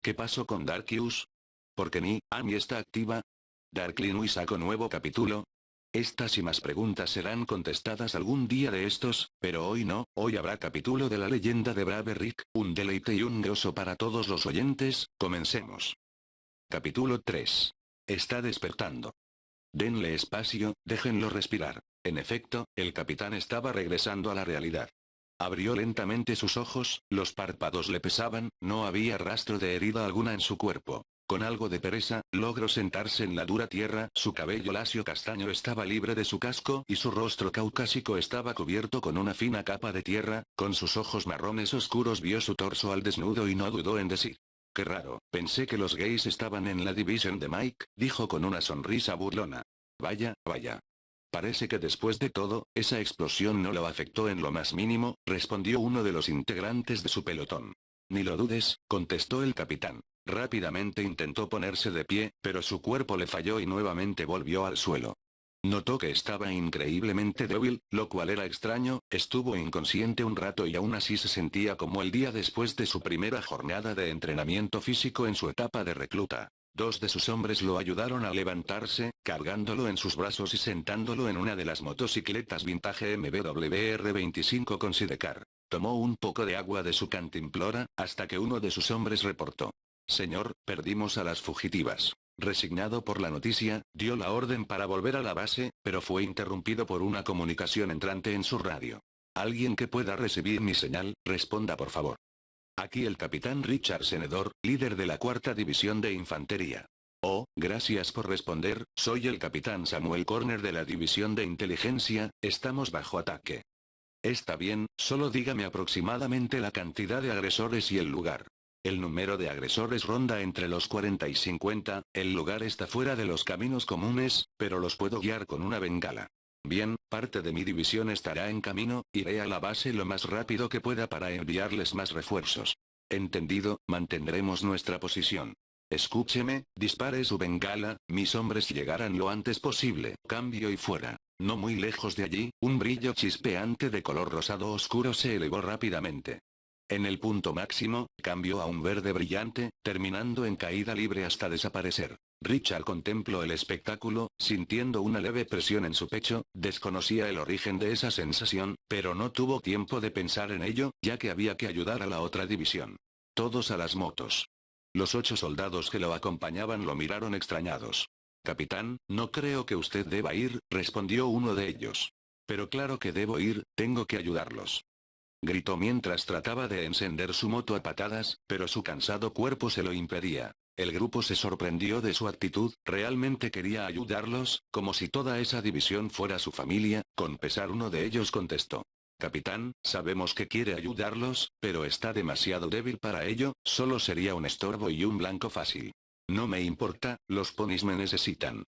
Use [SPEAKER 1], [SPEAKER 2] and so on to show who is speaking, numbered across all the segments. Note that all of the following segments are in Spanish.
[SPEAKER 1] ¿Qué pasó con Darkius? ¿Por qué ni Amy está activa? ¿Darkling sacó nuevo capítulo? Estas y más preguntas serán contestadas algún día de estos, pero hoy no, hoy habrá capítulo de la leyenda de Braverick, un deleite y un gozo para todos los oyentes. Comencemos. Capítulo 3. Está despertando. Denle espacio, déjenlo respirar. En efecto, el capitán estaba regresando a la realidad. Abrió lentamente sus ojos, los párpados le pesaban, no había rastro de herida alguna en su cuerpo. Con algo de pereza, logró sentarse en la dura tierra, su cabello lacio castaño estaba libre de su casco y su rostro caucásico estaba cubierto con una fina capa de tierra, con sus ojos marrones oscuros vio su torso al desnudo y no dudó en decir. Qué raro, pensé que los gays estaban en la división de Mike, dijo con una sonrisa burlona. Vaya, vaya. Parece que después de todo, esa explosión no lo afectó en lo más mínimo, respondió uno de los integrantes de su pelotón. Ni lo dudes, contestó el capitán. Rápidamente intentó ponerse de pie, pero su cuerpo le falló y nuevamente volvió al suelo. Notó que estaba increíblemente débil, lo cual era extraño, estuvo inconsciente un rato y aún así se sentía como el día después de su primera jornada de entrenamiento físico en su etapa de recluta. Dos de sus hombres lo ayudaron a levantarse, cargándolo en sus brazos y sentándolo en una de las motocicletas vintage MBWR25 con sidecar. Tomó un poco de agua de su cantimplora, hasta que uno de sus hombres reportó. Señor, perdimos a las fugitivas. Resignado por la noticia, dio la orden para volver a la base, pero fue interrumpido por una comunicación entrante en su radio. Alguien que pueda recibir mi señal, responda por favor. Aquí el capitán Richard Senedor, líder de la cuarta división de infantería. Oh, gracias por responder, soy el capitán Samuel Corner de la división de inteligencia, estamos bajo ataque. Está bien, solo dígame aproximadamente la cantidad de agresores y el lugar. El número de agresores ronda entre los 40 y 50, el lugar está fuera de los caminos comunes, pero los puedo guiar con una bengala. Bien, parte de mi división estará en camino, iré a la base lo más rápido que pueda para enviarles más refuerzos. Entendido, mantendremos nuestra posición. Escúcheme, dispare su bengala, mis hombres llegarán lo antes posible. Cambio y fuera. No muy lejos de allí, un brillo chispeante de color rosado oscuro se elevó rápidamente. En el punto máximo, cambió a un verde brillante, terminando en caída libre hasta desaparecer. Richard contempló el espectáculo, sintiendo una leve presión en su pecho, desconocía el origen de esa sensación, pero no tuvo tiempo de pensar en ello, ya que había que ayudar a la otra división. Todos a las motos. Los 8 soldados que lo acompañaban lo miraron extrañados. Capitán, no creo que usted deba ir, respondió uno de ellos. Pero claro que debo ir, tengo que ayudarlos. Gritó mientras trataba de encender su moto a patadas, pero su cansado cuerpo se lo impedía. El grupo se sorprendió de su actitud, realmente quería ayudarlos, como si toda esa división fuera su familia, con pesar uno de ellos contestó. Capitán, sabemos que quiere ayudarlos, pero está demasiado débil para ello, solo sería un estorbo y un blanco fácil. No me importa, los ponis me necesitan.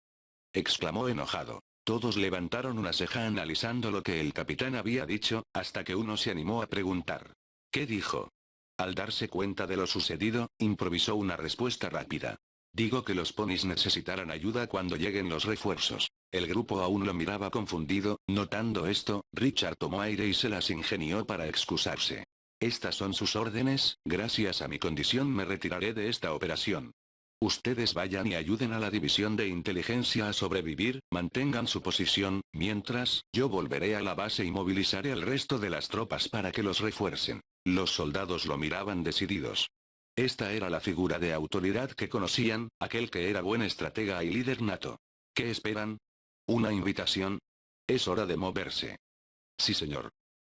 [SPEAKER 1] Exclamó enojado. Todos levantaron una ceja analizando lo que el capitán había dicho, hasta que uno se animó a preguntar. ¿Qué dijo? Al darse cuenta de lo sucedido, improvisó una respuesta rápida. Digo que los ponis necesitarán ayuda cuando lleguen los refuerzos. El grupo aún lo miraba confundido, notando esto, Richard tomó aire y se las ingenió para excusarse. Estas son sus órdenes, gracias a mi condición me retiraré de esta operación. Ustedes vayan y ayuden a la división de inteligencia a sobrevivir, mantengan su posición, mientras, yo volveré a la base y movilizaré al resto de las tropas para que los refuercen. Los soldados lo miraban decididos. Esta era la figura de autoridad que conocían, aquel que era buen estratega y líder nato. ¿Qué esperan? ¿Una invitación? Es hora de moverse. Sí, señor.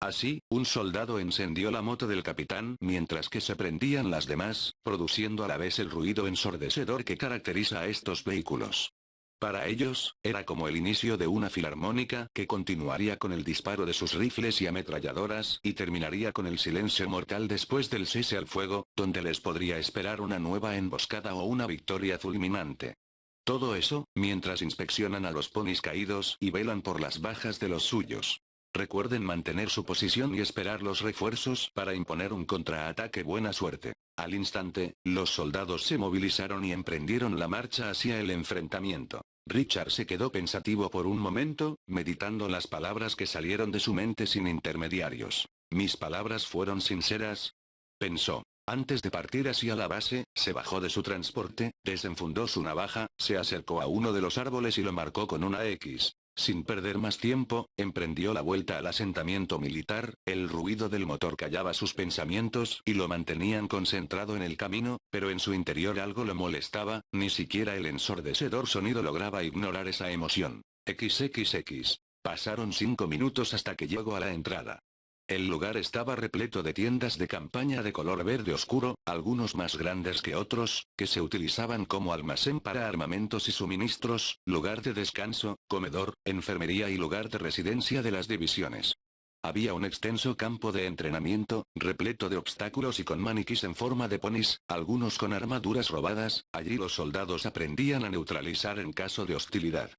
[SPEAKER 1] Así, un soldado encendió la moto del capitán mientras que se prendían las demás, produciendo a la vez el ruido ensordecedor que caracteriza a estos vehículos. Para ellos, era como el inicio de una filarmónica que continuaría con el disparo de sus rifles y ametralladoras y terminaría con el silencio mortal después del cese al fuego, donde les podría esperar una nueva emboscada o una victoria fulminante. Todo eso, mientras inspeccionan a los ponis caídos y velan por las bajas de los suyos. Recuerden mantener su posición y esperar los refuerzos para imponer un contraataque. Buena suerte. Al instante, los soldados se movilizaron y emprendieron la marcha hacia el enfrentamiento. Richard se quedó pensativo por un momento, meditando las palabras que salieron de su mente sin intermediarios. ¿Mis palabras fueron sinceras? Pensó. Antes de partir hacia la base, se bajó de su transporte, desenfundó su navaja, se acercó a uno de los árboles y lo marcó con una X. Sin perder más tiempo, emprendió la vuelta al asentamiento militar, el ruido del motor callaba sus pensamientos y lo mantenían concentrado en el camino, pero en su interior algo lo molestaba, ni siquiera el ensordecedor sonido lograba ignorar esa emoción. XXX. Pasaron 5 minutos hasta que llegó a la entrada. El lugar estaba repleto de tiendas de campaña de color verde oscuro, algunos más grandes que otros, que se utilizaban como almacén para armamentos y suministros, lugar de descanso, comedor, enfermería y lugar de residencia de las divisiones. Había un extenso campo de entrenamiento, repleto de obstáculos y con maniquís en forma de ponis, algunos con armaduras robadas, allí los soldados aprendían a neutralizar en caso de hostilidad.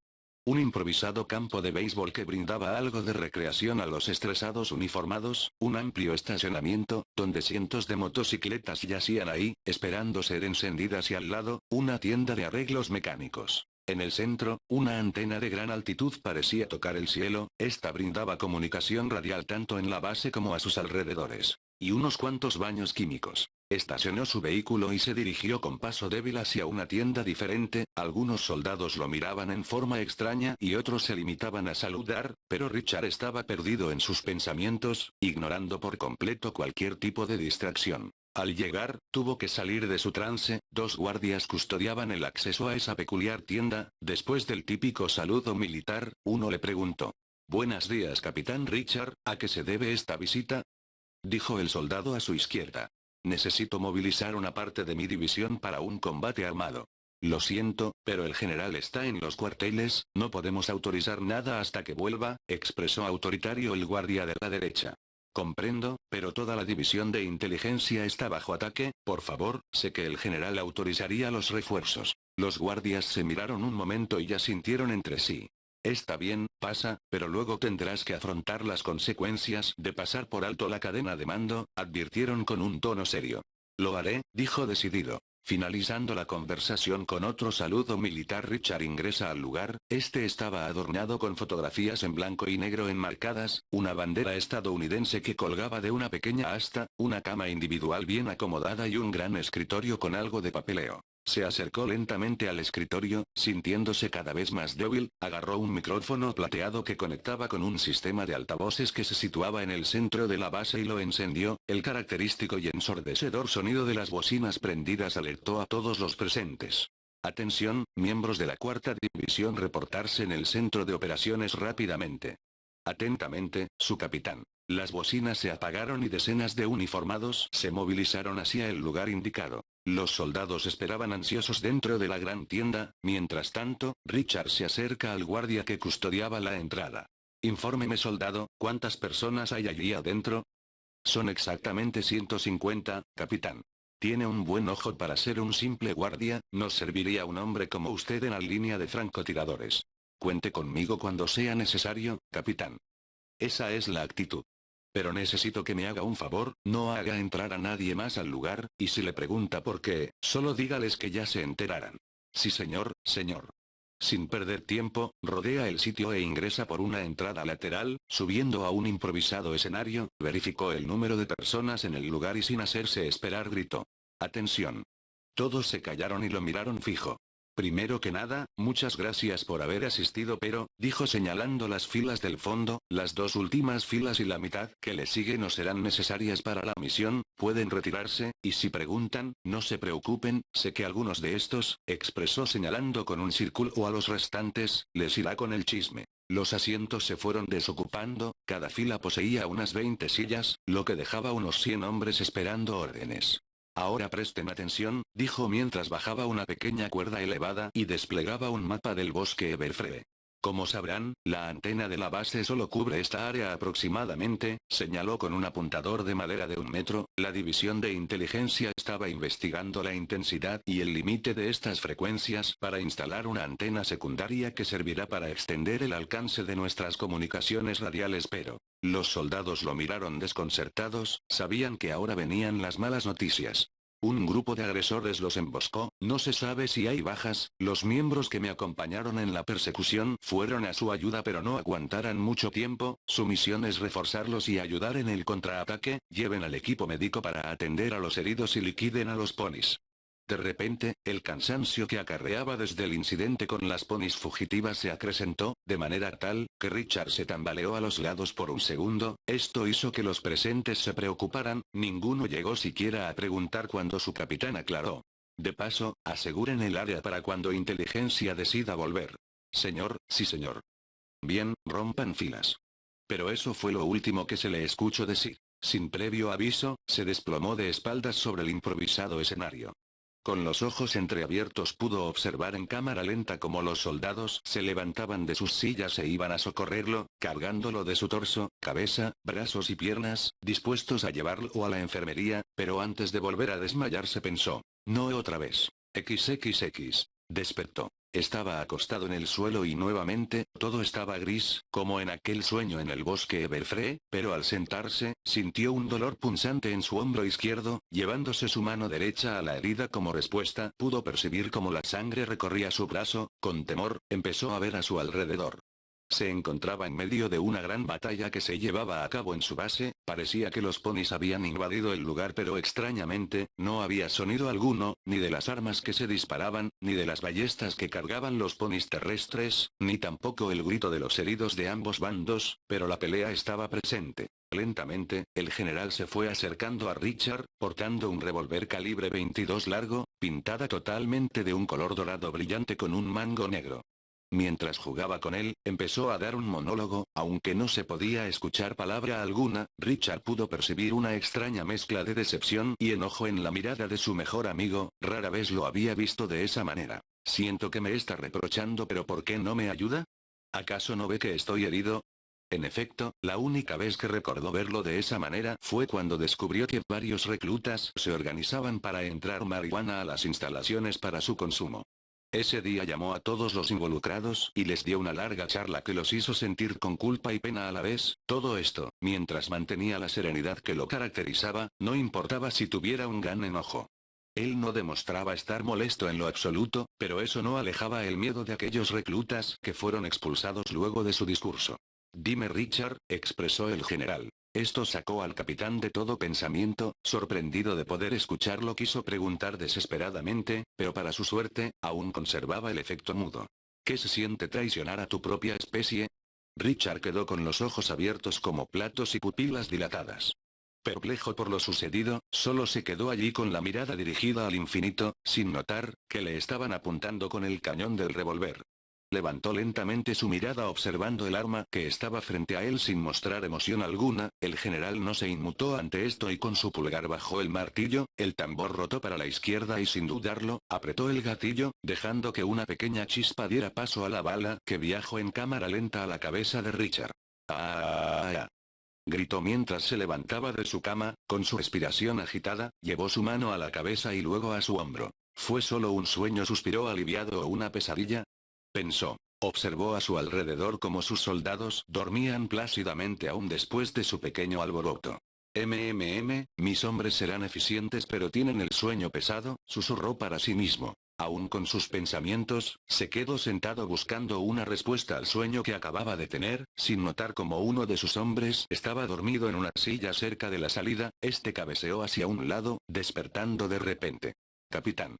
[SPEAKER 1] Un improvisado campo de béisbol que brindaba algo de recreación a los estresados uniformados, un amplio estacionamiento, donde cientos de motocicletas yacían ahí, esperando ser encendidas y al lado, una tienda de arreglos mecánicos. En el centro, una antena de gran altitud parecía tocar el cielo, esta brindaba comunicación radial tanto en la base como a sus alrededores. Y unos cuantos baños químicos. Estacionó su vehículo y se dirigió con paso débil hacia una tienda diferente, algunos soldados lo miraban en forma extraña y otros se limitaban a saludar, pero Richard estaba perdido en sus pensamientos, ignorando por completo cualquier tipo de distracción. Al llegar, tuvo que salir de su trance, 2 guardias custodiaban el acceso a esa peculiar tienda, después del típico saludo militar, uno le preguntó. «Buenos días, capitán Richard, ¿a qué se debe esta visita?», dijo el soldado a su izquierda. «Necesito movilizar una parte de mi división para un combate armado. Lo siento, pero el general está en los cuarteles, no podemos autorizar nada hasta que vuelva», expresó autoritario el guardia de la derecha. «Comprendo, pero toda la división de inteligencia está bajo ataque, por favor, sé que el general autorizaría los refuerzos». Los guardias se miraron un momento y asintieron entre sí. «Está bien, pasa, pero luego tendrás que afrontar las consecuencias de pasar por alto la cadena de mando», advirtieron con un tono serio. «Lo haré», dijo decidido. Finalizando la conversación con otro saludo militar, Richard ingresa al lugar, este estaba adornado con fotografías en blanco y negro enmarcadas, una bandera estadounidense que colgaba de una pequeña asta, una cama individual bien acomodada y un gran escritorio con algo de papeleo. Se acercó lentamente al escritorio, sintiéndose cada vez más débil, agarró un micrófono plateado que conectaba con un sistema de altavoces que se situaba en el centro de la base y lo encendió, el característico y ensordecedor sonido de las bocinas prendidas alertó a todos los presentes. «Atención, miembros de la 4ª División, reportarse en el centro de operaciones rápidamente. Atentamente, su capitán». Las bocinas se apagaron y decenas de uniformados se movilizaron hacia el lugar indicado. Los soldados esperaban ansiosos dentro de la gran tienda, mientras tanto, Richard se acerca al guardia que custodiaba la entrada. «Infórmeme, soldado, ¿cuántas personas hay allí adentro?». «Son exactamente 150, capitán». «Tiene un buen ojo para ser un simple guardia, nos serviría un hombre como usted en la línea de francotiradores. Cuente conmigo cuando sea necesario, capitán». Esa es la actitud. «Pero necesito que me haga un favor, no haga entrar a nadie más al lugar, y si le pregunta por qué, solo dígales que ya se enterarán». «Sí señor, señor». Sin perder tiempo, rodea el sitio e ingresa por una entrada lateral, subiendo a un improvisado escenario, verificó el número de personas en el lugar y sin hacerse esperar gritó. «Atención». Todos se callaron y lo miraron fijo. «Primero que nada, muchas gracias por haber asistido, pero», dijo señalando las filas del fondo, «las 2 últimas filas y la mitad que le sigue no serán necesarias para la misión, pueden retirarse, y si preguntan, no se preocupen, sé que algunos de estos», expresó señalando con un círculo a los restantes, «les irá con el chisme». Los asientos se fueron desocupando, cada fila poseía unas 20 sillas, lo que dejaba unos 100 hombres esperando órdenes. «Ahora presten atención», dijo mientras bajaba una pequeña cuerda elevada y desplegaba un mapa del bosque Everfree. «Como sabrán, la antena de la base solo cubre esta área aproximadamente», señaló con un apuntador de madera de 1 metro, «la división de inteligencia estaba investigando la intensidad y el límite de estas frecuencias para instalar una antena secundaria que servirá para extender el alcance de nuestras comunicaciones radiales, pero...». Los soldados lo miraron desconcertados, sabían que ahora venían las malas noticias. Un grupo de agresores los emboscó, no se sabe si hay bajas, los miembros que me acompañaron en la persecución fueron a su ayuda pero no aguantarán mucho tiempo, su misión es reforzarlos y ayudar en el contraataque, lleven al equipo médico para atender a los heridos y liquiden a los ponis. De repente, el cansancio que acarreaba desde el incidente con las ponis fugitivas se acrecentó, de manera tal, que Richard se tambaleó a los lados por un segundo, esto hizo que los presentes se preocuparan, ninguno llegó siquiera a preguntar cuando su capitán aclaró. De paso, aseguren el área para cuando inteligencia decida volver. Señor, sí señor. Bien, rompan filas. Pero eso fue lo último que se le escuchó decir. Sin previo aviso, se desplomó de espaldas sobre el improvisado escenario. Con los ojos entreabiertos pudo observar en cámara lenta cómo los soldados se levantaban de sus sillas e iban a socorrerlo, cargándolo de su torso, cabeza, brazos y piernas, dispuestos a llevarlo a la enfermería, pero antes de volver a desmayarse pensó, no otra vez. XXX. Despertó. Estaba acostado en el suelo y nuevamente, todo estaba gris, como en aquel sueño en el bosque Everfree, pero al sentarse, sintió un dolor punzante en su hombro izquierdo, llevándose su mano derecha a la herida como respuesta, pudo percibir cómo la sangre recorría su brazo, con temor, empezó a ver a su alrededor. Se encontraba en medio de una gran batalla que se llevaba a cabo en su base, parecía que los ponis habían invadido el lugar pero extrañamente, no había sonido alguno, ni de las armas que se disparaban, ni de las ballestas que cargaban los ponis terrestres, ni tampoco el grito de los heridos de ambos bandos, pero la pelea estaba presente. Lentamente, el general se fue acercando a Richard, portando un revólver calibre 22 largo, pintada totalmente de un color dorado brillante con un mango negro. Mientras jugaba con él, empezó a dar un monólogo, aunque no se podía escuchar palabra alguna, Richard pudo percibir una extraña mezcla de decepción y enojo en la mirada de su mejor amigo, rara vez lo había visto de esa manera. Siento que me está reprochando pero ¿por qué no me ayuda? ¿Acaso no ve que estoy herido? En efecto, la única vez que recordó verlo de esa manera fue cuando descubrió que varios reclutas se organizaban para entrar marihuana a las instalaciones para su consumo. Ese día llamó a todos los involucrados y les dio una larga charla que los hizo sentir con culpa y pena a la vez, todo esto, mientras mantenía la serenidad que lo caracterizaba, no importaba si tuviera un gran enojo. Él no demostraba estar molesto en lo absoluto, pero eso no alejaba el miedo de aquellos reclutas que fueron expulsados luego de su discurso. Dime Richard, expresó el general. Esto sacó al capitán de todo pensamiento, sorprendido de poder escucharlo quiso preguntar desesperadamente, pero para su suerte, aún conservaba el efecto mudo. ¿Qué se siente traicionar a tu propia especie? Richard quedó con los ojos abiertos como platos y pupilas dilatadas. Perplejo por lo sucedido, solo se quedó allí con la mirada dirigida al infinito, sin notar que le estaban apuntando con el cañón del revólver. Levantó lentamente su mirada observando el arma que estaba frente a él sin mostrar emoción alguna, el general no se inmutó ante esto y con su pulgar bajó el martillo, el tambor rotó para la izquierda y sin dudarlo, apretó el gatillo, dejando que una pequeña chispa diera paso a la bala que viajó en cámara lenta a la cabeza de Richard. ¡Ah! Gritó mientras se levantaba de su cama, con su respiración agitada, llevó su mano a la cabeza y luego a su hombro. ¿Fue solo un sueño? ¿Suspiró aliviado o una pesadilla? Pensó. Observó a su alrededor como sus soldados dormían plácidamente aún después de su pequeño alboroto. Mis hombres serán eficientes pero tienen el sueño pesado, susurró para sí mismo. Aún con sus pensamientos, se quedó sentado buscando una respuesta al sueño que acababa de tener, sin notar cómo uno de sus hombres estaba dormido en una silla cerca de la salida, este cabeceó hacia un lado, despertando de repente. Capitán.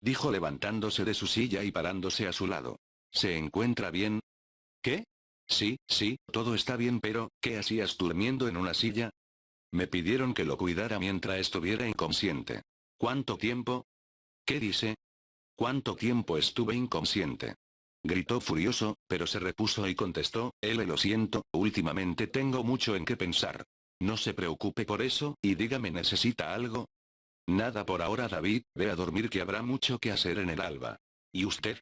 [SPEAKER 1] Dijo levantándose de su silla y parándose a su lado. ¿Se encuentra bien? ¿Qué? Sí, todo está bien pero, ¿qué hacías durmiendo en una silla? Me pidieron que lo cuidara mientras estuviera inconsciente. ¿Cuánto tiempo? ¿Qué dice? ¿Cuánto tiempo estuve inconsciente? Gritó furioso, pero se repuso y contestó, lo siento, últimamente tengo mucho en qué pensar. No se preocupe por eso, y dígame ¿necesita algo? Nada por ahora David, ve a dormir que habrá mucho que hacer en el alba. ¿Y usted?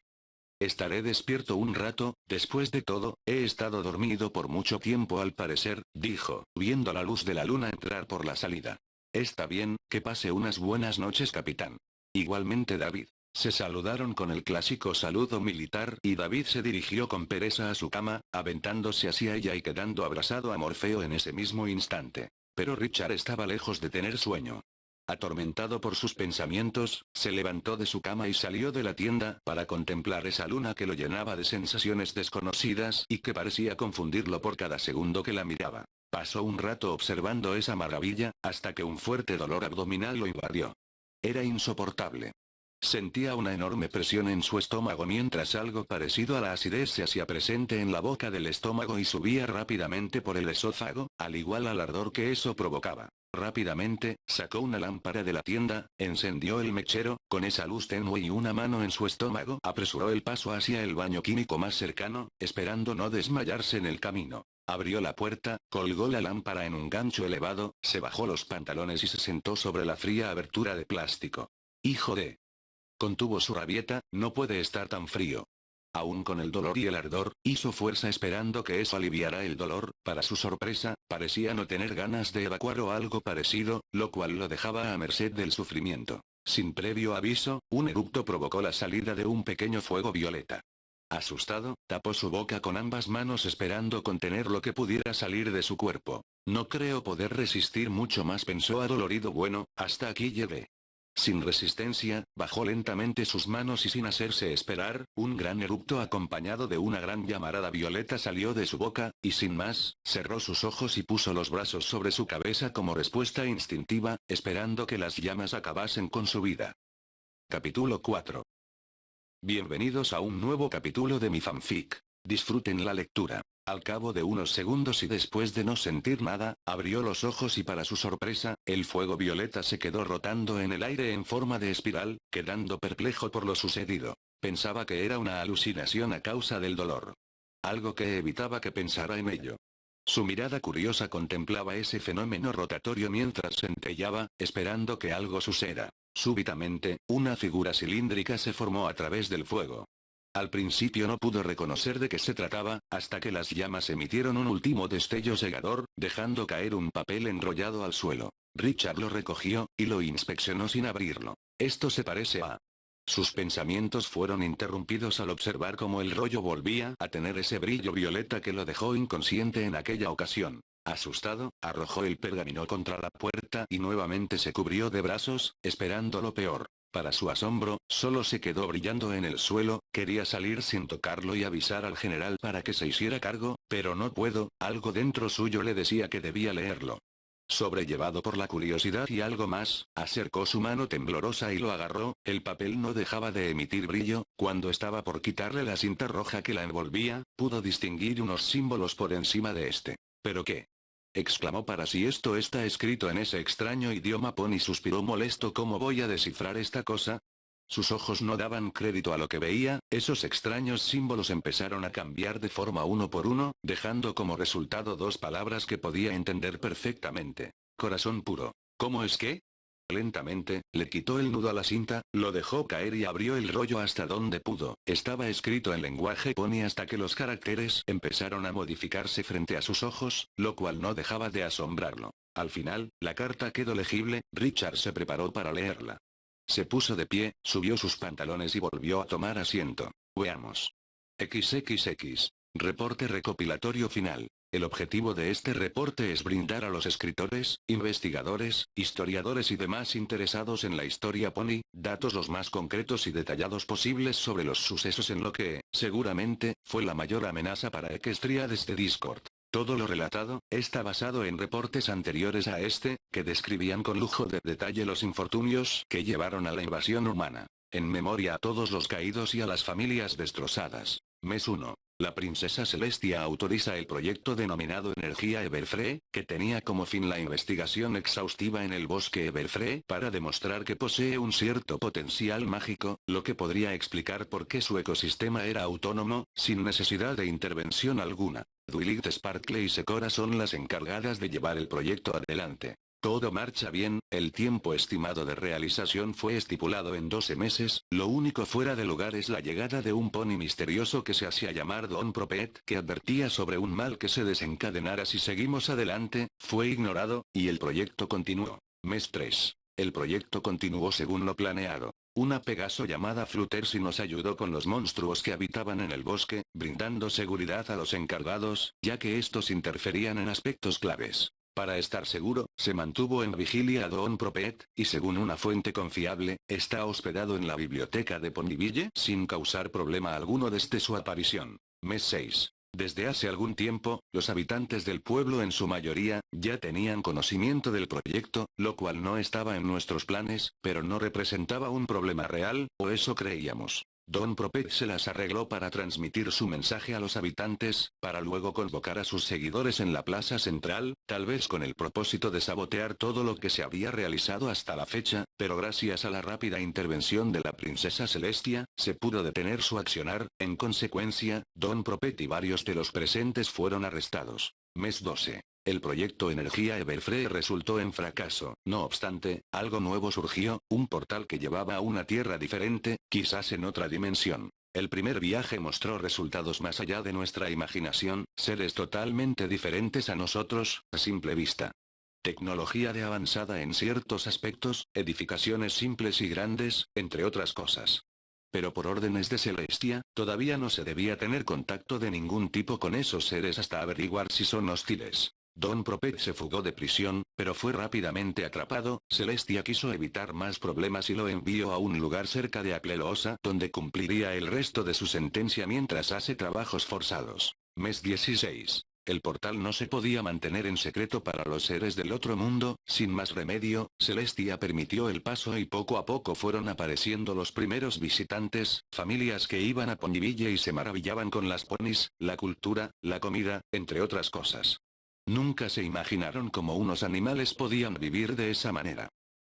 [SPEAKER 1] Estaré despierto un rato, después de todo, he estado dormido por mucho tiempo al parecer, dijo, viendo la luz de la luna entrar por la salida. Está bien, que pase unas buenas noches capitán. Igualmente David. Se saludaron con el clásico saludo militar y David se dirigió con pereza a su cama, aventándose hacia ella y quedando abrazado a Morfeo en ese mismo instante. Pero Richard estaba lejos de tener sueño. Atormentado por sus pensamientos, se levantó de su cama y salió de la tienda para contemplar esa luna que lo llenaba de sensaciones desconocidas y que parecía confundirlo por cada segundo que la miraba. Pasó un rato observando esa maravilla, hasta que un fuerte dolor abdominal lo invadió. Era insoportable. Sentía una enorme presión en su estómago mientras algo parecido a la acidez se hacía presente en la boca del estómago y subía rápidamente por el esófago, al igual al ardor que eso provocaba. Rápidamente, sacó una lámpara de la tienda, encendió el mechero, con esa luz tenue y una mano en su estómago apresuró el paso hacia el baño químico más cercano, esperando no desmayarse en el camino. Abrió la puerta, colgó la lámpara en un gancho elevado, se bajó los pantalones y se sentó sobre la fría abertura de plástico. Hijo de... Contuvo su rabieta, no puede estar tan frío. Aún con el dolor y el ardor, hizo fuerza esperando que eso aliviara el dolor. Para su sorpresa, parecía no tener ganas de evacuar o algo parecido, lo cual lo dejaba a merced del sufrimiento. Sin previo aviso, un eructo provocó la salida de un pequeño fuego violeta. Asustado, tapó su boca con ambas manos esperando contener lo que pudiera salir de su cuerpo. No creo poder resistir mucho más, pensó adolorido. Bueno, hasta aquí llegué. Sin resistencia, bajó lentamente sus manos y sin hacerse esperar, un gran eructo acompañado de una gran llamarada violeta salió de su boca, y sin más, cerró sus ojos y puso los brazos sobre su cabeza como respuesta instintiva, esperando que las llamas acabasen con su vida. Capítulo 4. Bienvenidos a un nuevo capítulo de mi fanfic. Disfruten la lectura. Al cabo de unos segundos y después de no sentir nada, abrió los ojos y para su sorpresa, el fuego violeta se quedó rotando en el aire en forma de espiral, quedando perplejo por lo sucedido. Pensaba que era una alucinación a causa del dolor. Algo que evitaba que pensara en ello. Su mirada curiosa contemplaba ese fenómeno rotatorio mientras centelleaba, esperando que algo suceda. Súbitamente, una figura cilíndrica se formó a través del fuego. Al principio no pudo reconocer de qué se trataba, hasta que las llamas emitieron un último destello cegador, dejando caer un papel enrollado al suelo. Richard lo recogió, y lo inspeccionó sin abrirlo. Esto se parece a... Sus pensamientos fueron interrumpidos al observar cómo el rollo volvía a tener ese brillo violeta que lo dejó inconsciente en aquella ocasión. Asustado, arrojó el pergamino contra la puerta y nuevamente se cubrió de brazos, esperando lo peor. Para su asombro, solo se quedó brillando en el suelo. Quería salir sin tocarlo y avisar al general para que se hiciera cargo, pero no puedo, algo dentro suyo le decía que debía leerlo. Sobrellevado por la curiosidad y algo más, acercó su mano temblorosa y lo agarró. El papel no dejaba de emitir brillo. Cuando estaba por quitarle la cinta roja que la envolvía, pudo distinguir unos símbolos por encima de este. ¿Pero qué? Exclamó para sí, esto está escrito en ese extraño idioma. Pony suspiró molesto, ¿cómo voy a descifrar esta cosa? Sus ojos no daban crédito a lo que veía. Esos extraños símbolos empezaron a cambiar de forma uno por uno, dejando como resultado dos palabras que podía entender perfectamente. Corazón puro. ¿Cómo es que? Lentamente, le quitó el nudo a la cinta, lo dejó caer y abrió el rollo hasta donde pudo. Estaba escrito en lenguaje Pony hasta que los caracteres empezaron a modificarse frente a sus ojos, lo cual no dejaba de asombrarlo. Al final, la carta quedó legible. Richard se preparó para leerla. Se puso de pie, subió sus pantalones y volvió a tomar asiento. Veamos. XXX. Reporte recopilatorio final. El objetivo de este reporte es brindar a los escritores, investigadores, historiadores y demás interesados en la historia Pony, datos los más concretos y detallados posibles sobre los sucesos en lo que, seguramente, fue la mayor amenaza para Equestria desde Discord. Todo lo relatado, está basado en reportes anteriores a este, que describían con lujo de detalle los infortunios que llevaron a la invasión humana. En memoria a todos los caídos y a las familias destrozadas. Mes 1. La princesa Celestia autoriza el proyecto denominado Energía Everfree, que tenía como fin la investigación exhaustiva en el bosque Everfree para demostrar que posee un cierto potencial mágico, lo que podría explicar por qué su ecosistema era autónomo, sin necesidad de intervención alguna. Dwilit Sparkle y Secora son las encargadas de llevar el proyecto adelante. Todo marcha bien, el tiempo estimado de realización fue estipulado en 12 meses, lo único fuera de lugar es la llegada de un pony misterioso que se hacía llamar Don Propet, que advertía sobre un mal que se desencadenara si seguimos adelante. Fue ignorado, y el proyecto continuó. Mes 3. El proyecto continuó según lo planeado. Una Pegaso llamada Fluttershy nos ayudó con los monstruos que habitaban en el bosque, brindando seguridad a los encargados, ya que estos interferían en aspectos claves. Para estar seguro, se mantuvo en vigilia a Don Propet, y según una fuente confiable, está hospedado en la biblioteca de Ponyville sin causar problema alguno desde su aparición. Mes 6. Desde hace algún tiempo, los habitantes del pueblo en su mayoría, ya tenían conocimiento del proyecto, lo cual no estaba en nuestros planes, pero no representaba un problema real, o eso creíamos. Don Propet se las arregló para transmitir su mensaje a los habitantes, para luego convocar a sus seguidores en la plaza central, tal vez con el propósito de sabotear todo lo que se había realizado hasta la fecha, pero gracias a la rápida intervención de la princesa Celestia, se pudo detener su accionar. En consecuencia, Don Propet y varios de los presentes fueron arrestados. Mes 12. El proyecto Energía Everfree resultó en fracaso. No obstante, algo nuevo surgió, un portal que llevaba a una tierra diferente, quizás en otra dimensión. El primer viaje mostró resultados más allá de nuestra imaginación, seres totalmente diferentes a nosotros, a simple vista. Tecnología de avanzada en ciertos aspectos, edificaciones simples y grandes, entre otras cosas. Pero por órdenes de Celestia, todavía no se debía tener contacto de ningún tipo con esos seres hasta averiguar si son hostiles. Don Propet se fugó de prisión, pero fue rápidamente atrapado. Celestia quiso evitar más problemas y lo envió a un lugar cerca de Aclelosa, donde cumpliría el resto de su sentencia mientras hace trabajos forzados. Mes 16. El portal no se podía mantener en secreto para los seres del otro mundo. Sin más remedio, Celestia permitió el paso y poco a poco fueron apareciendo los primeros visitantes, familias que iban a Ponyville y se maravillaban con las ponis, la cultura, la comida, entre otras cosas. Nunca se imaginaron cómo unos animales podían vivir de esa manera.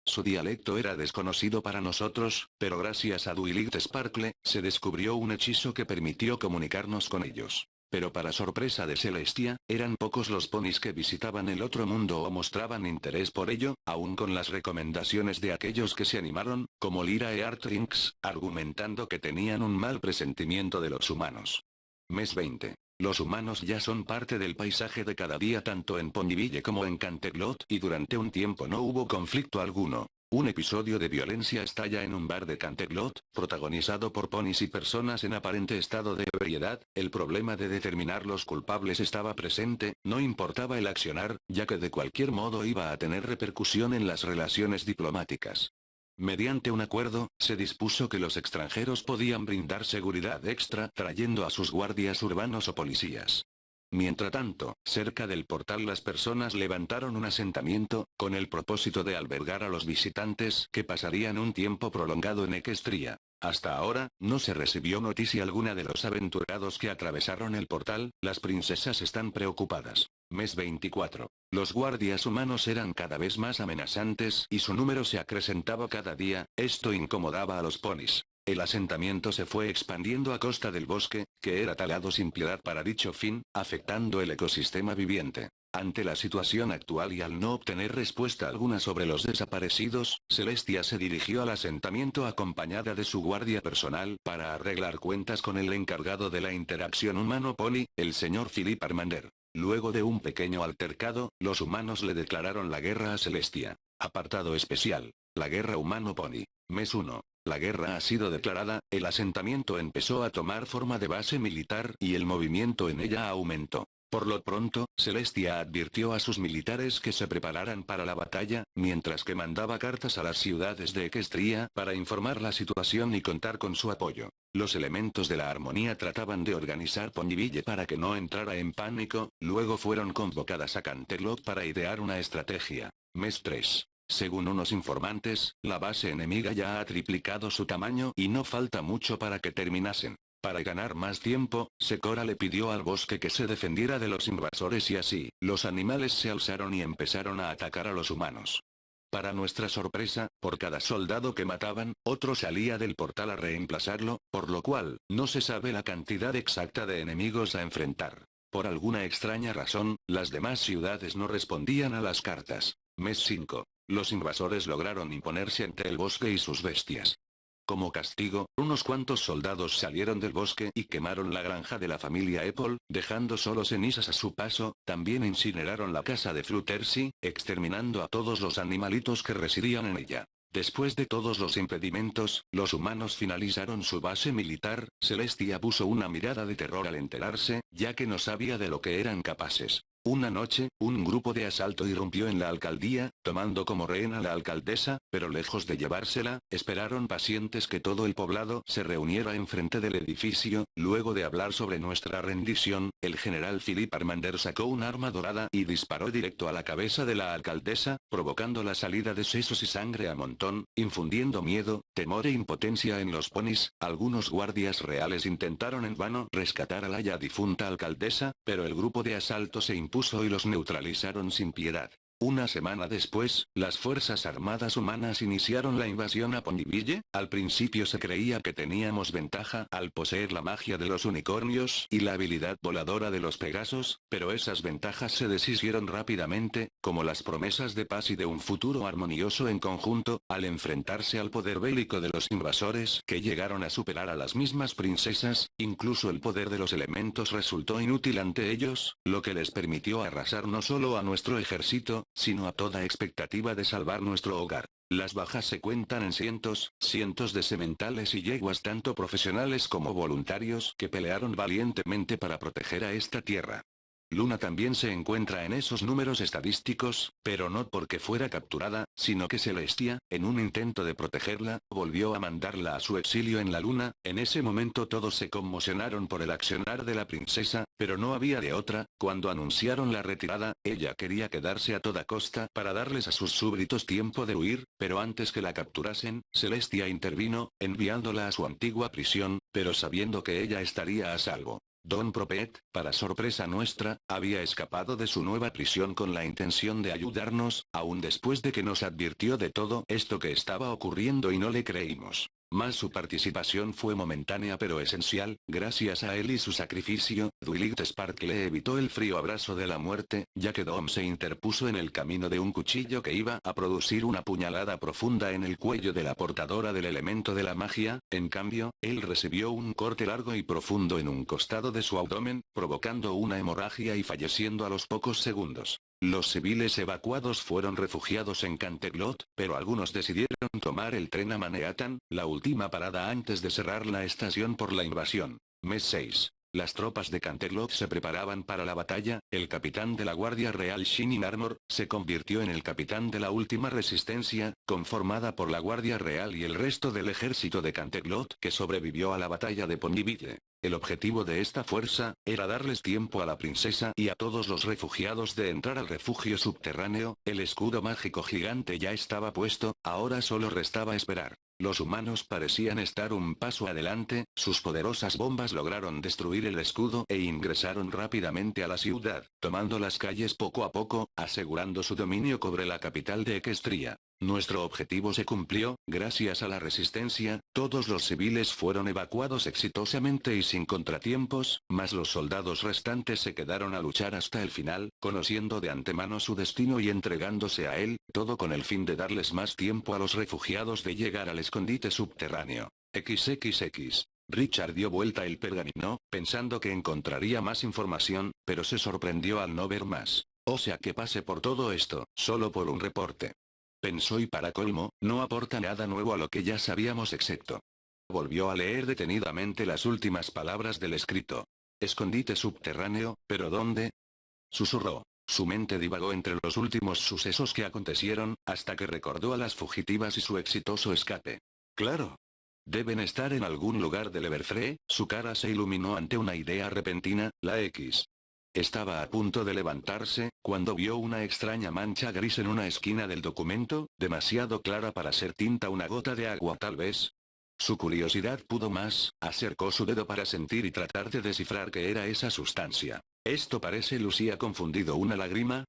[SPEAKER 1] Su dialecto era desconocido para nosotros, pero gracias a Duilit Sparkle, se descubrió un hechizo que permitió comunicarnos con ellos. Pero para sorpresa de Celestia, eran pocos los ponis que visitaban el otro mundo o mostraban interés por ello, aun con las recomendaciones de aquellos que se animaron, como Lyra e Artrinx, argumentando que tenían un mal presentimiento de los humanos. Mes 20. Los humanos ya son parte del paisaje de cada día tanto en Ponyville como en Canterlot y durante un tiempo no hubo conflicto alguno. Un episodio de violencia estalla en un bar de Canterlot, protagonizado por ponis y personas en aparente estado de ebriedad. El problema de determinar los culpables estaba presente, no importaba el accionar, ya que de cualquier modo iba a tener repercusión en las relaciones diplomáticas. Mediante un acuerdo, se dispuso que los extranjeros podían brindar seguridad extra trayendo a sus guardias urbanos o policías. Mientras tanto, cerca del portal las personas levantaron un asentamiento, con el propósito de albergar a los visitantes que pasarían un tiempo prolongado en Equestria. Hasta ahora, no se recibió noticia alguna de los aventurados que atravesaron el portal. Las princesas están preocupadas. Mes 24. Los guardias humanos eran cada vez más amenazantes y su número se acrecentaba cada día. Esto incomodaba a los ponis. El asentamiento se fue expandiendo a costa del bosque, que era talado sin piedad para dicho fin, afectando el ecosistema viviente. Ante la situación actual y al no obtener respuesta alguna sobre los desaparecidos, Celestia se dirigió al asentamiento acompañada de su guardia personal para arreglar cuentas con el encargado de la interacción humano-pony, el señor Philip Armander. Luego de un pequeño altercado, los humanos le declararon la guerra a Celestia. Apartado especial. La guerra humano-pony. Mes 1. La guerra ha sido declarada, el asentamiento empezó a tomar forma de base militar y el movimiento en ella aumentó. Por lo pronto, Celestia advirtió a sus militares que se prepararan para la batalla, mientras que mandaba cartas a las ciudades de Equestria para informar la situación y contar con su apoyo. Los elementos de la armonía trataban de organizar Ponyville para que no entrara en pánico, luego fueron convocadas a Canterlot para idear una estrategia. Mes 3. Según unos informantes, la base enemiga ya ha triplicado su tamaño y no falta mucho para que terminasen. Para ganar más tiempo, Secora le pidió al bosque que se defendiera de los invasores y así, los animales se alzaron y empezaron a atacar a los humanos. Para nuestra sorpresa, por cada soldado que mataban, otro salía del portal a reemplazarlo, por lo cual, no se sabe la cantidad exacta de enemigos a enfrentar. Por alguna extraña razón, las demás ciudades no respondían a las cartas. Mes 5. Los invasores lograron imponerse entre el bosque y sus bestias. Como castigo, unos cuantos soldados salieron del bosque y quemaron la granja de la familia Apple, dejando solo cenizas a su paso. También incineraron la casa de Fluttershy, exterminando a todos los animalitos que residían en ella. Después de todos los impedimentos, los humanos finalizaron su base militar. Celestia puso una mirada de terror al enterarse, ya que no sabía de lo que eran capaces. Una noche, un grupo de asalto irrumpió en la alcaldía, tomando como rehén a la alcaldesa, pero lejos de llevársela, esperaron pacientes que todo el poblado se reuniera enfrente del edificio. Luego de hablar sobre nuestra rendición, el general Philip Armander sacó un arma dorada y disparó directo a la cabeza de la alcaldesa, provocando la salida de sesos y sangre a montón, infundiendo miedo, temor e impotencia en los ponis. Algunos guardias reales intentaron en vano rescatar a la ya difunta alcaldesa, pero el grupo de asalto se impuso y los neutralizaron sin piedad. Una semana después, las Fuerzas Armadas Humanas iniciaron la invasión a Ponyville. Al principio se creía que teníamos ventaja al poseer la magia de los unicornios y la habilidad voladora de los Pegasos, pero esas ventajas se deshicieron rápidamente, como las promesas de paz y de un futuro armonioso en conjunto, al enfrentarse al poder bélico de los invasores que llegaron a superar a las mismas princesas. Incluso el poder de los elementos resultó inútil ante ellos, lo que les permitió arrasar no solo a nuestro ejército, sino a toda expectativa de salvar nuestro hogar. Las bajas se cuentan en cientos de sementales y yeguas tanto profesionales como voluntarios que pelearon valientemente para proteger a esta tierra. Luna también se encuentra en esos números estadísticos, pero no porque fuera capturada, sino que Celestia, en un intento de protegerla, volvió a mandarla a su exilio en la Luna. En ese momento todos se conmocionaron por el accionar de la princesa, pero no había de otra. Cuando anunciaron la retirada, ella quería quedarse a toda costa para darles a sus súbditos tiempo de huir, pero antes que la capturasen, Celestia intervino, enviándola a su antigua prisión, pero sabiendo que ella estaría a salvo. Don Propet, para sorpresa nuestra, había escapado de su nueva prisión con la intención de ayudarnos, aún después de que nos advirtió de todo esto que estaba ocurriendo y no le creímos. Mas su participación fue momentánea pero esencial. Gracias a él y su sacrificio, Dwight Sparkle evitó el frío abrazo de la muerte, ya que Dom se interpuso en el camino de un cuchillo que iba a producir una puñalada profunda en el cuello de la portadora del elemento de la magia. En cambio, él recibió un corte largo y profundo en un costado de su abdomen, provocando una hemorragia y falleciendo a los pocos segundos. Los civiles evacuados fueron refugiados en Canterlot, pero algunos decidieron tomar el tren a Manhattan, la última parada antes de cerrar la estación por la invasión. Mes 6. Las tropas de Canterlot se preparaban para la batalla. El capitán de la Guardia Real Shining Armor se convirtió en el capitán de la última resistencia, conformada por la Guardia Real y el resto del ejército de Canterlot que sobrevivió a la batalla de Ponyville. El objetivo de esta fuerza era darles tiempo a la princesa y a todos los refugiados de entrar al refugio subterráneo. El escudo mágico gigante ya estaba puesto, ahora solo restaba esperar. Los humanos parecían estar un paso adelante, sus poderosas bombas lograron destruir el escudo e ingresaron rápidamente a la ciudad, tomando las calles poco a poco, asegurando su dominio sobre la capital de Equestria. Nuestro objetivo se cumplió. Gracias a la resistencia, todos los civiles fueron evacuados exitosamente y sin contratiempos, mas los soldados restantes se quedaron a luchar hasta el final, conociendo de antemano su destino y entregándose a él, todo con el fin de darles más tiempo a los refugiados de llegar al escondite subterráneo. XXX. Richard dio vuelta el pergamino, pensando que encontraría más información, pero se sorprendió al no ver más. O sea que pase por todo esto, solo por un reporte. Pensó y para colmo, no aporta nada nuevo a lo que ya sabíamos excepto. Volvió a leer detenidamente las últimas palabras del escrito. Escondite subterráneo, ¿pero dónde? Susurró. Su mente divagó entre los últimos sucesos que acontecieron, hasta que recordó a las fugitivas y su exitoso escape. Claro. Deben estar en algún lugar del Everfree. Su cara se iluminó ante una idea repentina, la X. Estaba a punto de levantarse, cuando vio una extraña mancha gris en una esquina del documento, demasiado clara para ser tinta, una gota de agua tal vez. Su curiosidad pudo más, acercó su dedo para sentir y tratar de descifrar qué era esa sustancia. Esto parece, Lucía confundido, una lágrima.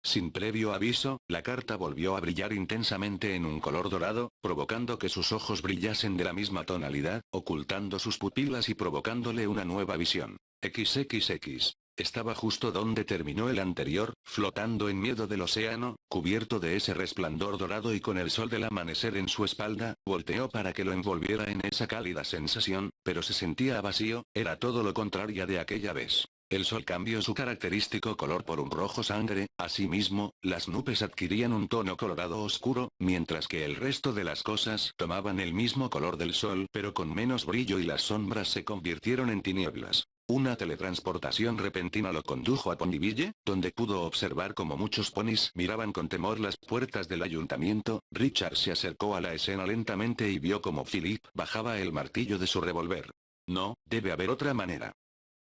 [SPEAKER 1] Sin previo aviso, la carta volvió a brillar intensamente en un color dorado, provocando que sus ojos brillasen de la misma tonalidad, ocultando sus pupilas y provocándole una nueva visión. XXX. Estaba justo donde terminó el anterior, flotando en medio del océano, cubierto de ese resplandor dorado y con el sol del amanecer en su espalda. Volteó para que lo envolviera en esa cálida sensación, pero se sentía vacío. Era todo lo contrario de aquella vez. El sol cambió su característico color por un rojo sangre. Asimismo, las nubes adquirían un tono colorado oscuro, mientras que el resto de las cosas tomaban el mismo color del sol pero con menos brillo y las sombras se convirtieron en tinieblas. Una teletransportación repentina lo condujo a Ponyville, donde pudo observar como muchos ponis miraban con temor las puertas del ayuntamiento. Richard se acercó a la escena lentamente y vio como Philip bajaba el martillo de su revólver. No, debe haber otra manera.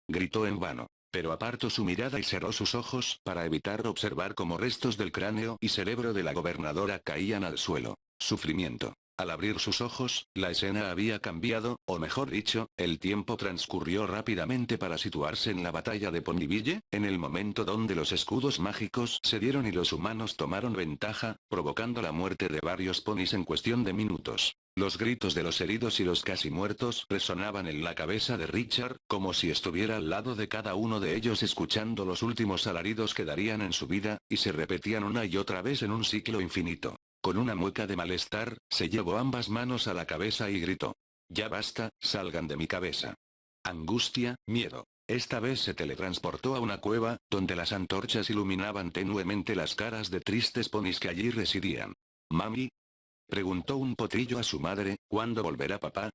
[SPEAKER 1] Gritó en vano, pero apartó su mirada y cerró sus ojos para evitar observar cómo restos del cráneo y cerebro de la gobernadora caían al suelo. Sufrimiento. Al abrir sus ojos, la escena había cambiado, o mejor dicho, el tiempo transcurrió rápidamente para situarse en la batalla de Ponyville, en el momento donde los escudos mágicos se dieron y los humanos tomaron ventaja, provocando la muerte de varios ponis en cuestión de minutos. Los gritos de los heridos y los casi muertos resonaban en la cabeza de Richard, como si estuviera al lado de cada uno de ellos escuchando los últimos alaridos que darían en su vida, y se repetían una y otra vez en un ciclo infinito. Con una mueca de malestar, se llevó ambas manos a la cabeza y gritó. Ya basta, salgan de mi cabeza. Angustia, miedo. Esta vez se teletransportó a una cueva, donde las antorchas iluminaban tenuemente las caras de tristes ponis que allí residían. «Mami», preguntó un potrillo a su madre, «¿cuándo volverá papá?»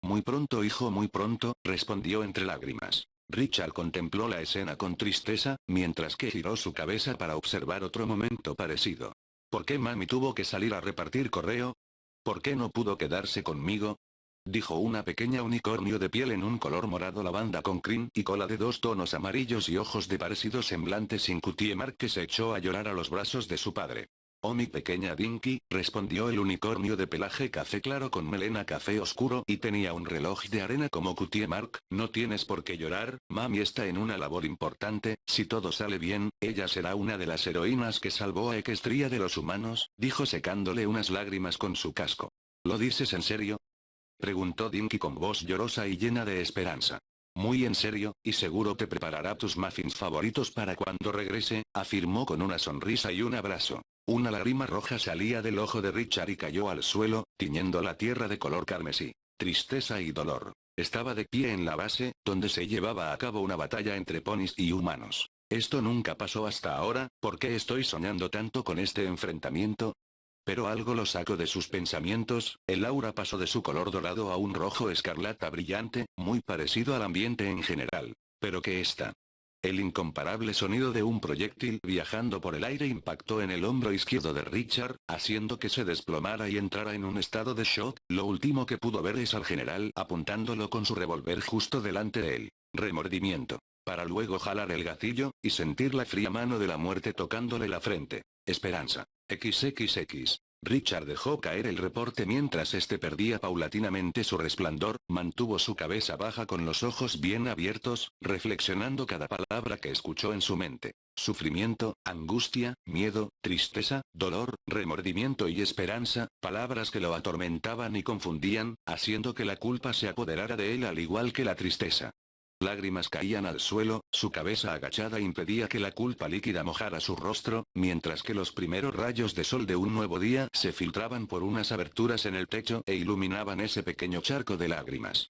[SPEAKER 1] «Muy pronto, hijo, muy pronto», respondió entre lágrimas. Richard contempló la escena con tristeza, mientras que giró su cabeza para observar otro momento parecido. ¿Por qué mami tuvo que salir a repartir correo? ¿Por qué no pudo quedarse conmigo? Dijo una pequeña unicornio de piel en un color morado lavanda con crin y cola de 2 tonos amarillos y ojos de parecido semblante sin Cutie Mark que se echó a llorar a los brazos de su padre. «Oh mi pequeña Dinky», respondió el unicornio de pelaje café claro con melena café oscuro y tenía un reloj de arena como Cutie Mark, «no tienes por qué llorar, mami está en una labor importante, si todo sale bien, ella será una de las heroínas que salvó a Equestria de los humanos», dijo secándole unas lágrimas con su casco. «¿Lo dices en serio?», preguntó Dinky con voz llorosa y llena de esperanza. «Muy en serio, y seguro te preparará tus muffins favoritos para cuando regrese», afirmó con una sonrisa y un abrazo. Una lágrima roja salía del ojo de Richard y cayó al suelo, tiñendo la tierra de color carmesí. Tristeza y dolor. Estaba de pie en la base, donde se llevaba a cabo una batalla entre ponis y humanos. Esto nunca pasó hasta ahora, ¿por qué estoy soñando tanto con este enfrentamiento? Pero algo lo sacó de sus pensamientos, el aura pasó de su color dorado a un rojo escarlata brillante, muy parecido al ambiente en general. ¿Pero qué está? El incomparable sonido de un proyectil viajando por el aire impactó en el hombro izquierdo de Richard, haciendo que se desplomara y entrara en un estado de shock. Lo último que pudo ver es al general apuntándolo con su revólver justo delante de él. Remordimiento. Para luego jalar el gatillo, y sentir la fría mano de la muerte tocándole la frente. Esperanza. XXX. Richard dejó caer el reporte mientras este perdía paulatinamente su resplandor, mantuvo su cabeza baja con los ojos bien abiertos, reflexionando cada palabra que escuchó en su mente. Sufrimiento, angustia, miedo, tristeza, dolor, remordimiento y esperanza, palabras que lo atormentaban y confundían, haciendo que la culpa se apoderara de él al igual que la tristeza. Lágrimas caían al suelo, su cabeza agachada impedía que la culpa líquida mojara su rostro, mientras que los primeros rayos de sol de un nuevo día se filtraban por unas aberturas en el techo e iluminaban ese pequeño charco de lágrimas.